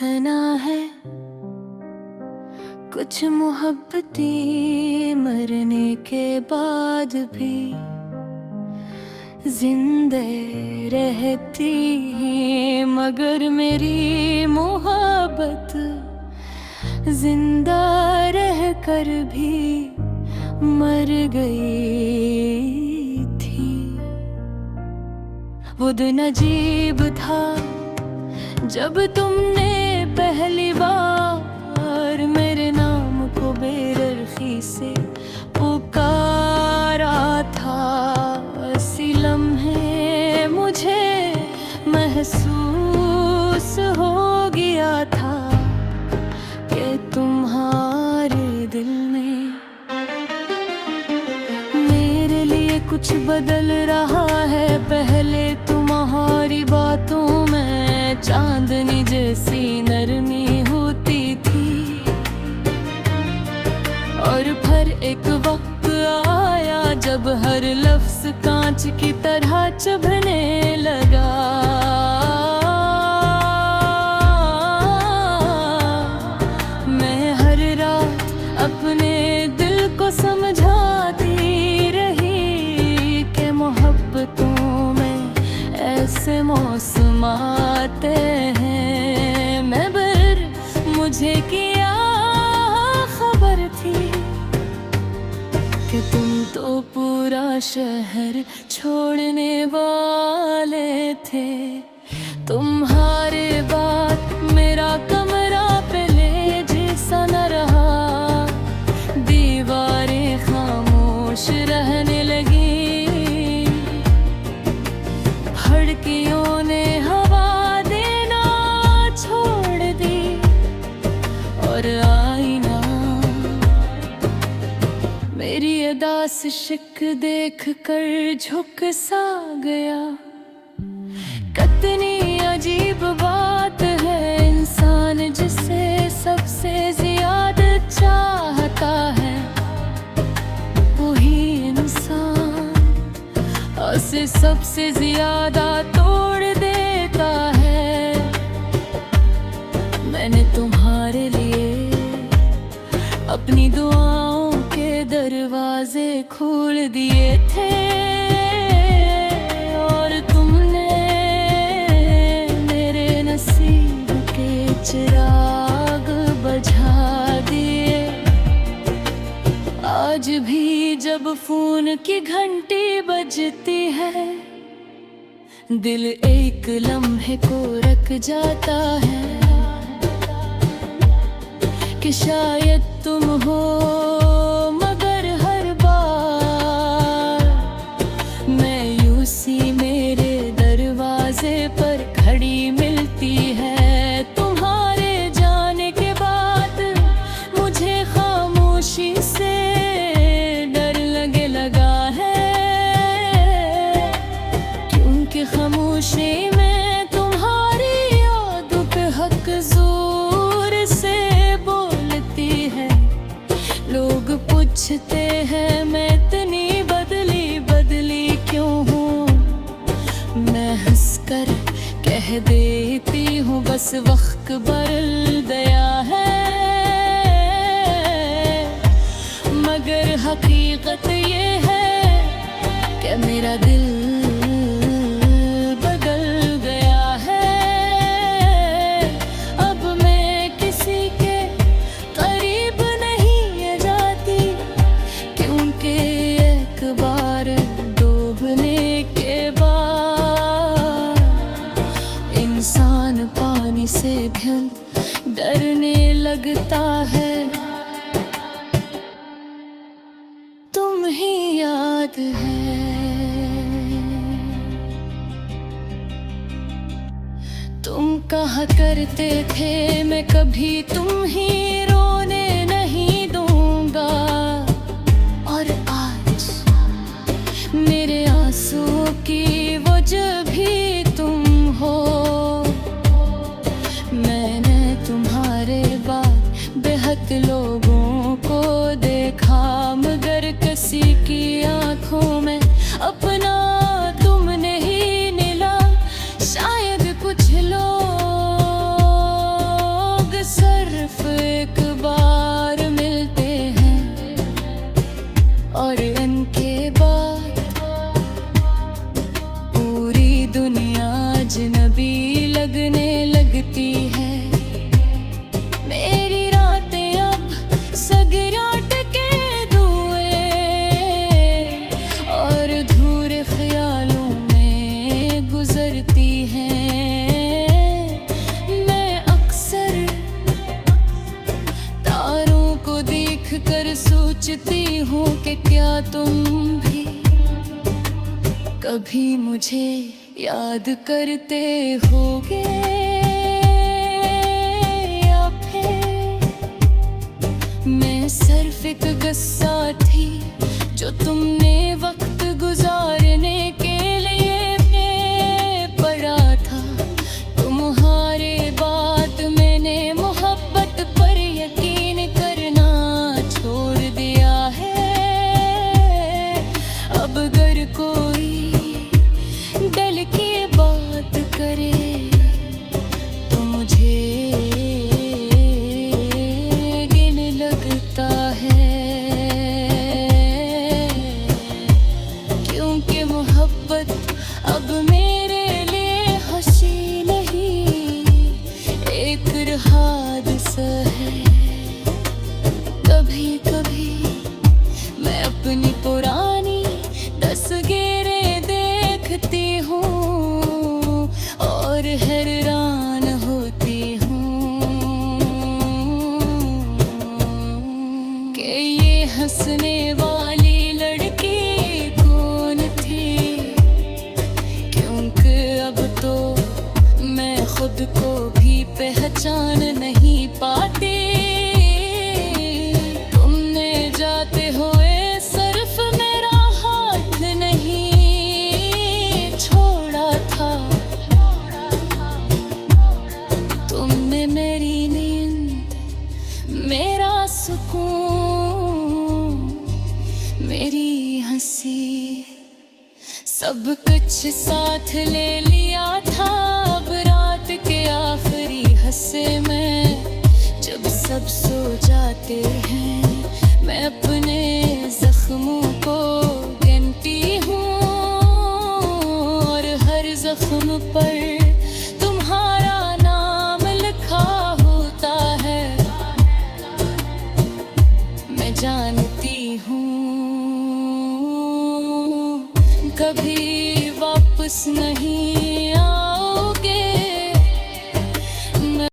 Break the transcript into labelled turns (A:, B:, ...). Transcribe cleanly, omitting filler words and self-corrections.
A: सना है कुछ मोहब्बतें मरने के बाद भी जिंदे रहती हैं, मगर मेरी मोहब्बत जिंदा रह कर भी मर गई थी। वो दिन अजीब था जब तुमने पहली बार मेरे नाम को बेरखी से पुकारा था। ऐसी लम्हे मुझे महसूस हो गया था कि तुम्हारे दिल में मेरे लिए कुछ बदल रहा है। पहले तुम्हारी बातों में चांदनी जैसी नरमी होती थी, और फिर एक वक्त आया जब हर लफ्ज कांच की तरह चुभने लगा। मैं हर रात अपने दिल को समझाती रही कि मोहब्बतों में ऐसे मौसम आते हैं। मगर मुझे क्या खबर थी कि तुम तो पूरा शहर छोड़ने वाले थे। तुम्हारे बाद मेरा कमरा पहले जैसा न रहा, दीवारें खामोश रहने लगी, खिड़कियों ने हवा देना छोड़ दी, और आईना मेरी अदास शिक देख कर झुक सा गया। कितनी अजीब बात है, इंसान जिसे सबसे ज्यादा चाहता है वही इंसान उसे सबसे ज्यादा तोड़ देता है। मैंने तुम्हारे लिए अपनी दुआओं के दरवाजे खोल दिए थे, और तुमने मेरे नसीब के चिराग बुझा दिए। आज भी जब फोन की घंटी बजती है, दिल एक लम्हे को रख जाता है कि शायद तुम हो। मगर हर बार मैं यूं सी मेरे दरवाजे पर खड़ी मिलती है। तुम्हारे जाने के बाद मुझे खामोशी से डर लगे लगा है, क्योंकि खामोशी में तुम्हारी याद पे हक जोर से बोलती है। लोग पूछते हैं मैं इतनी बदली बदली क्यों हूँ, मैं हंसकर कह देती हूँ बस वक्त बदल गया है। मगर हकीकत ये है कि मेरा दिल बदल गया है। अब मैं किसी के करीब नहीं जाती, क्योंकि एक बार डूबने के बाद इंसान पानी से भी डरने लगता है। तुम ही याद है, तुम कहा करते थे मैं कभी तुम ही रोने नहीं दूंगा, और आज मेरे आंसू की वजह भी तुम हो। मैंने तुम्हारे बाद बेहद लोगों को देखा, मगर किसी की आंखों में अपना तुमने ही निला। शायद कुछ लोग सोचती हूँ कि क्या तुम भी कभी मुझे याद करते होगे, या फिर मैं सिर्फ एक किस्सा थी जो तुमने वक्त गुजारने के लिए पड़ा था। तुम्हारे बाद मैंने मोहब्बत पर यकीन करना छोड़ दिया है। अब अगर कोई दिल की बात करे तो मुझे गिन लगता है, क्योंकि मोहब्बत अब मेरे लिए हंसी नहीं, एक हादसा है। कभी कभी मैं अपनी पुरानी तस्वीरें देखती हूँ और हैरान होती हूँ कि ये हंसने वाली लड़की कौन थी, क्योंकि अब तो मैं खुद को भी पहचान नहीं पाती। तुमने जाते हुए सिर्फ मेरा हाथ नहीं छोड़ा था, तुमने मेरी नींद, मेरा सुकून, मेरी हंसी, सब कुछ साथ ले लिया था। अब रात के आखिरी हिस्से में जब सब सो जाते हैं, मैं अपने जख्मों